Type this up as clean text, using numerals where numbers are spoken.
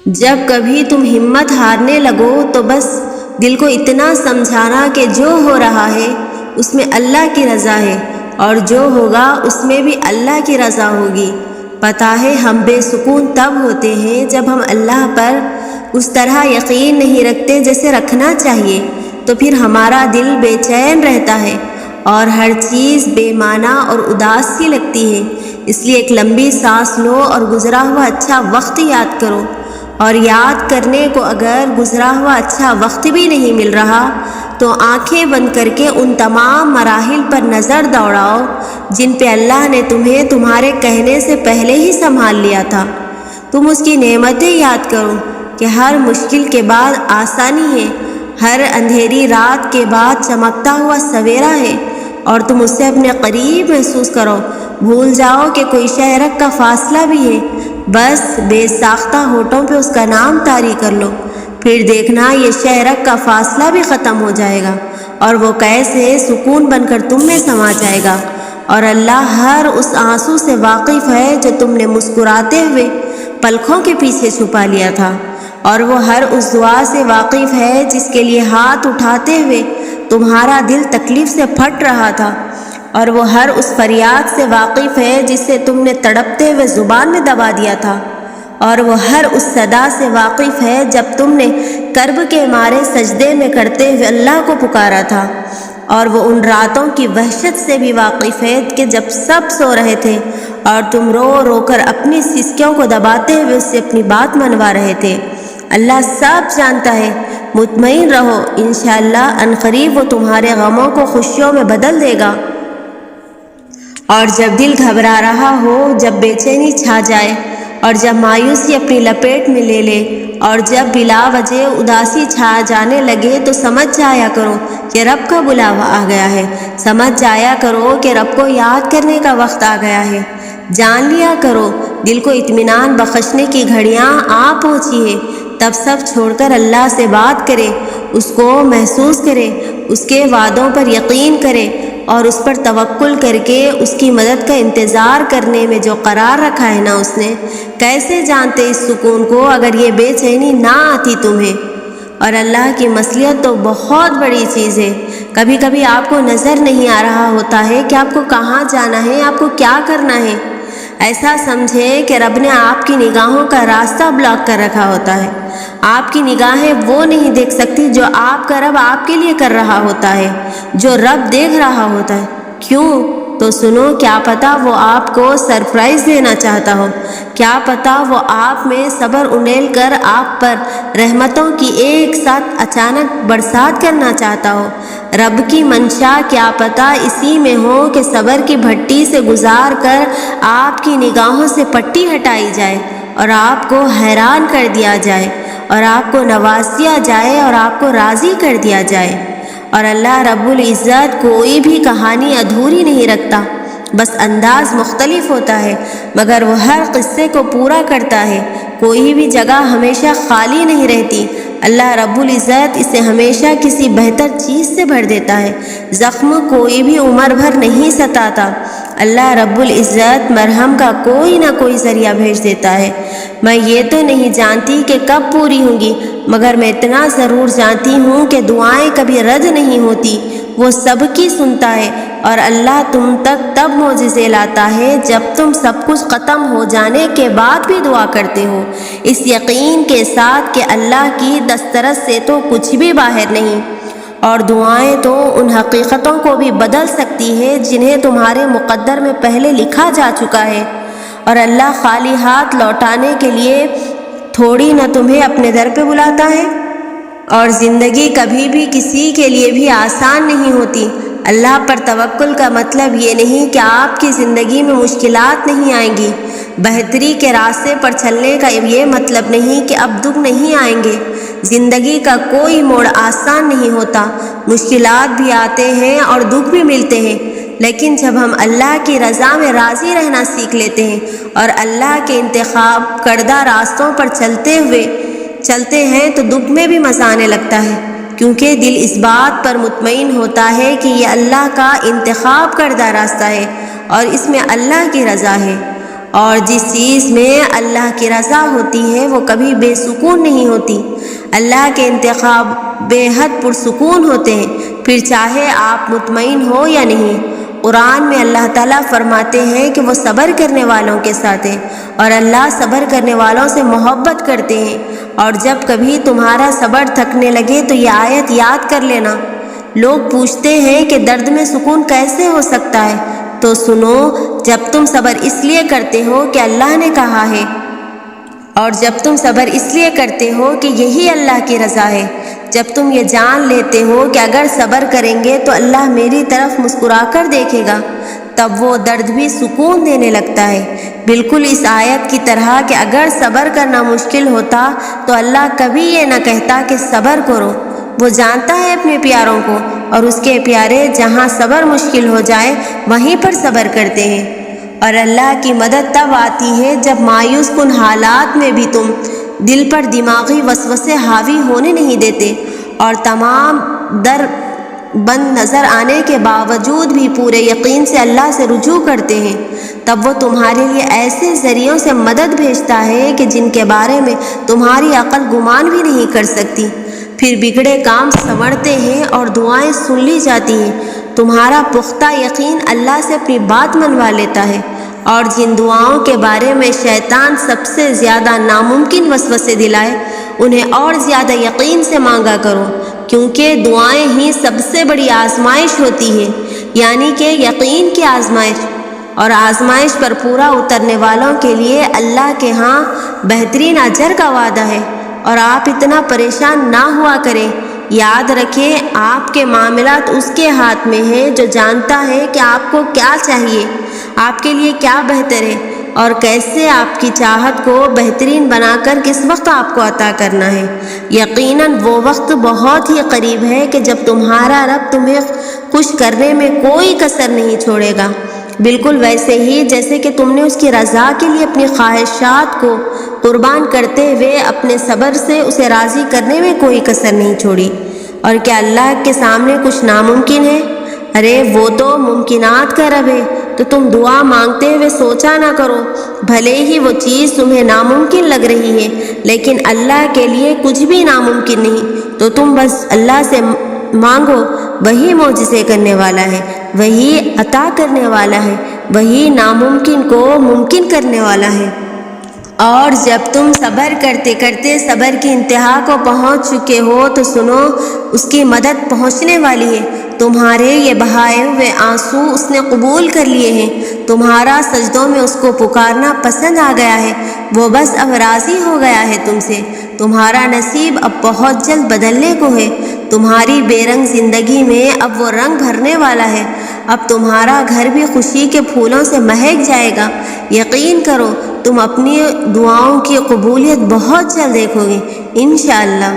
جب کبھی تم ہمت ہارنے لگو تو بس دل کو اتنا سمجھانا کہ جو ہو رہا ہے اس میں اللہ کی رضا ہے، اور جو ہوگا اس میں بھی اللہ کی رضا ہوگی۔ پتہ ہے ہم بے سکون تب ہوتے ہیں جب ہم اللہ پر اس طرح یقین نہیں رکھتے جیسے رکھنا چاہیے، تو پھر ہمارا دل بے چین رہتا ہے اور ہر چیز بے معنی اور اداس سی لگتی ہے۔ اس لیے ایک لمبی سانس لو اور گزرا ہوا اچھا وقت یاد کرو، اور یاد کرنے کو اگر گزرا ہوا اچھا وقت بھی نہیں مل رہا تو آنکھیں بند کر کے ان تمام مراحل پر نظر دوڑاؤ جن پہ اللہ نے تمہیں تمہارے کہنے سے پہلے ہی سنبھال لیا تھا۔ تم اس کی نعمتیں یاد کرو کہ ہر مشکل کے بعد آسانی ہے، ہر اندھیری رات کے بعد چمکتا ہوا سویرا ہے، اور تم اسے اپنے قریب محسوس کرو۔ بھول جاؤ کہ کوئی شہرک کا فاصلہ بھی ہے، بس بے ساختہ ہونٹوں پہ اس کا نام طاری کر لو، پھر دیکھنا یہ شہرک کا فاصلہ بھی ختم ہو جائے گا اور وہ کیسے سکون بن کر تم میں سما جائے گا۔ اور اللہ ہر اس آنسو سے واقف ہے جو تم نے مسکراتے ہوئے پلکوں کے پیچھے چھپا لیا تھا، اور وہ ہر اس دعا سے واقف ہے جس کے لیے ہاتھ اٹھاتے ہوئے تمہارا دل تکلیف سے پھٹ رہا تھا، اور وہ ہر اس فریاد سے واقف ہے جسے تم نے تڑپتے ہوئے زبان میں دبا دیا تھا، اور وہ ہر اس صدا سے واقف ہے جب تم نے کرب کے مارے سجدے میں کرتے ہوئے اللہ کو پکارا تھا، اور وہ ان راتوں کی وحشت سے بھی واقف ہے کہ جب سب سو رہے تھے اور تم رو رو کر اپنی سسکیوں کو دباتے ہوئے اس سے اپنی بات منوا رہے تھے۔ اللہ سب جانتا ہے، مطمئن رہو، انشاءاللہ عنقریب وہ تمہارے غموں کو خوشیوں میں بدل دے گا۔ اور جب دل گھبرا رہا ہو، جب بے چینی چھا جائے، اور جب مایوسی اپنی لپیٹ میں لے لے، اور جب بلا وجہ اداسی چھا جانے لگے، تو سمجھ جایا کرو کہ رب کا بلاوا آ گیا ہے، سمجھ جایا کرو کہ رب کو یاد کرنے کا وقت آ گیا ہے۔ جان لیا کرو دل کو اطمینان بخشنے کی گھڑیاں آ پہنچی ہے، تب سب چھوڑ کر اللہ سے بات کرے، اس کو محسوس کرے، اس کے وعدوں پر یقین کرے، اور اس پر توکل کر کے اس کی مدد کا انتظار کرنے میں جو قرار رکھا ہے نا اس نے۔ کیسے جانتے اس سکون کو اگر یہ بے چینی نہ آتی تمہیں؟ اور اللہ کی مصلحت تو بہت بڑی چیز ہے۔ کبھی کبھی آپ کو نظر نہیں آ رہا ہوتا ہے کہ آپ کو کہاں جانا ہے، آپ کو کیا کرنا ہے۔ ایسا سمجھے کہ رب نے آپ کی نگاہوں کا راستہ بلاک کر رکھا ہوتا ہے۔ آپ کی نگاہیں وہ نہیں دیکھ سکتی جو آپ کا رب آپ کے لیے کر رہا ہوتا ہے، جو رب دیکھ رہا ہوتا ہے۔ کیوں؟ تو سنو، کیا پتہ وہ آپ کو سرپرائز دینا چاہتا ہو، کیا پتہ وہ آپ میں صبر انڈیل کر آپ پر رحمتوں کی ایک ساتھ اچانک برسات کرنا چاہتا ہو۔ رب کی منشا کیا پتہ اسی میں ہو کہ صبر کی بھٹی سے گزار کر آپ کی نگاہوں سے پٹی ہٹائی جائے اور آپ کو حیران کر دیا جائے، اور آپ کو نواز دیا جائے، اور آپ کو راضی کر دیا جائے۔ اور اللہ رب العزت کوئی بھی کہانی ادھوری نہیں رکھتا، بس انداز مختلف ہوتا ہے، مگر وہ ہر قصے کو پورا کرتا ہے۔ کوئی بھی جگہ ہمیشہ خالی نہیں رہتی، اللہ رب العزت اسے ہمیشہ کسی بہتر چیز سے بھر دیتا ہے۔ زخم کوئی بھی عمر بھر نہیں ستاتا، اللہ رب العزت مرہم کا کوئی نہ کوئی ذریعہ بھیج دیتا ہے۔ میں یہ تو نہیں جانتی کہ کب پوری ہوں گی، مگر میں اتنا ضرور جانتی ہوں کہ دعائیں کبھی رد نہیں ہوتی، وہ سب کی سنتا ہے، اور اللہ تم تک تب معجزے لاتا ہے جب تم سب کچھ ختم ہو جانے کے بعد بھی دعا کرتے ہو، اس یقین کے ساتھ کہ اللہ کی دسترس سے تو کچھ بھی باہر نہیں، اور دعائیں تو ان حقیقتوں کو بھی بدل سکتی ہے جنہیں تمہارے مقدر میں پہلے لکھا جا چکا ہے۔ اور اللہ خالی ہاتھ لوٹانے کے لیے تھوڑی نہ تمہیں اپنے در پہ بلاتا ہے، اور زندگی کبھی بھی کسی کے لیے بھی آسان نہیں ہوتی۔ اللہ پر توکل کا مطلب یہ نہیں کہ آپ کی زندگی میں مشکلات نہیں آئیں گی، بہتری کے راستے پر چلنے کا یہ مطلب نہیں کہ اب دکھ نہیں آئیں گے۔ زندگی کا کوئی موڑ آسان نہیں ہوتا، مشکلات بھی آتے ہیں اور دکھ بھی ملتے ہیں، لیکن جب ہم اللہ کی رضا میں راضی رہنا سیکھ لیتے ہیں اور اللہ کے انتخاب کردہ راستوں پر چلتے ہیں تو دکھ میں بھی مزہ آنے لگتا ہے، کیونکہ دل اس بات پر مطمئن ہوتا ہے کہ یہ اللہ کا انتخاب کردہ راستہ ہے اور اس میں اللہ کی رضا ہے۔ اور جس چیز میں اللہ کی رضا ہوتی ہے وہ کبھی بے سکون نہیں ہوتی۔ اللہ کے انتخاب بے حد پرسکون ہوتے ہیں، پھر چاہے آپ مطمئن ہو یا نہیں۔ قرآن میں اللہ تعالیٰ فرماتے ہیں کہ وہ صبر کرنے والوں کے ساتھ ہیں، اور اللہ صبر کرنے والوں سے محبت کرتے ہیں۔ اور جب کبھی تمہارا صبر تھکنے لگے تو یہ آیت یاد کر لینا۔ لوگ پوچھتے ہیں کہ درد میں سکون کیسے ہو سکتا ہے؟ تو سنو، جب تم صبر اس لیے کرتے ہو کہ اللہ نے کہا ہے، اور جب تم صبر اس لیے کرتے ہو کہ یہی اللہ کی رضا ہے، جب تم یہ جان لیتے ہو کہ اگر صبر کریں گے تو اللہ میری طرف مسکرا کر دیکھے گا، تب وہ درد بھی سکون دینے لگتا ہے۔ بالکل اس آیت کی طرح کہ اگر صبر کرنا مشکل ہوتا تو اللہ کبھی یہ نہ کہتا کہ صبر کرو۔ وہ جانتا ہے اپنے پیاروں کو، اور اس کے پیارے جہاں صبر مشکل ہو جائے وہیں پر صبر کرتے ہیں۔ اور اللہ کی مدد تب آتی ہے جب مایوس کن حالات میں بھی تم دل پر دماغی وسوسے حاوی ہونے نہیں دیتے، اور تمام در بند نظر آنے کے باوجود بھی پورے یقین سے اللہ سے رجوع کرتے ہیں، تب وہ تمہارے لیے ایسے ذریعوں سے مدد بھیجتا ہے کہ جن کے بارے میں تمہاری عقل گمان بھی نہیں کر سکتی۔ پھر بگڑے کام سنورتے ہیں اور دعائیں سن لی جاتی ہیں۔ تمہارا پختہ یقین اللہ سے اپنی بات منوا لیتا ہے، اور جن دعاؤں کے بارے میں شیطان سب سے زیادہ ناممکن وسوسے دلائے انہیں اور زیادہ یقین سے مانگا کرو، کیونکہ دعائیں ہی سب سے بڑی آزمائش ہوتی ہے، یعنی کہ یقین کی آزمائش۔ اور آزمائش پر پورا اترنے والوں کے لیے اللہ کے ہاں بہترین اجر کا وعدہ ہے۔ اور آپ اتنا پریشان نہ ہوا کریں، یاد رکھیں آپ کے معاملات اس کے ہاتھ میں ہیں جو جانتا ہے کہ آپ کو کیا چاہیے، آپ کے لیے کیا بہتر ہے، اور کیسے آپ کی چاہت کو بہترین بنا کر کس وقت آپ کو عطا کرنا ہے۔ یقیناً وہ وقت بہت ہی قریب ہے کہ جب تمہارا رب تمہیں خوش کرنے میں کوئی کسر نہیں چھوڑے گا، بالکل ویسے ہی جیسے کہ تم نے اس کی رضا کے لیے اپنی خواہشات کو قربان کرتے ہوئے اپنے صبر سے اسے راضی کرنے میں کوئی کسر نہیں چھوڑی۔ اور کیا اللہ کے سامنے کچھ ناممکن ہے؟ ارے وہ تو ممکنات کا رب ہے۔ تو تم دعا مانگتے ہوئے سوچا نہ کرو، بھلے ہی وہ چیز تمہیں ناممکن لگ رہی ہے، لیکن اللہ کے لیے کچھ بھی ناممکن نہیں۔ تو تم بس اللہ سے مانگو، وہی معجزے کرنے والا ہے، وہی عطا کرنے والا ہے، وہی ناممکن کو ممکن کرنے والا ہے۔ اور جب تم صبر کرتے کرتے صبر کی انتہا کو پہنچ چکے ہو تو سنو، اس کی مدد پہنچنے والی ہے۔ تمہارے یہ بہائے ہوئے آنسو اس نے قبول کر لیے ہیں، تمہارا سجدوں میں اس کو پکارنا پسند آ گیا ہے، وہ بس اب راضی ہو گیا ہے تم سے۔ تمہارا نصیب اب بہت جلد بدلنے کو ہے، تمہاری بے رنگ زندگی میں اب وہ رنگ بھرنے والا ہے، اب تمہارا گھر بھی خوشی کے پھولوں سے مہک جائے گا۔ یقین کرو، تم اپنی دعاؤں کی قبولیت بہت جلد دیکھو گے انشاءاللہ۔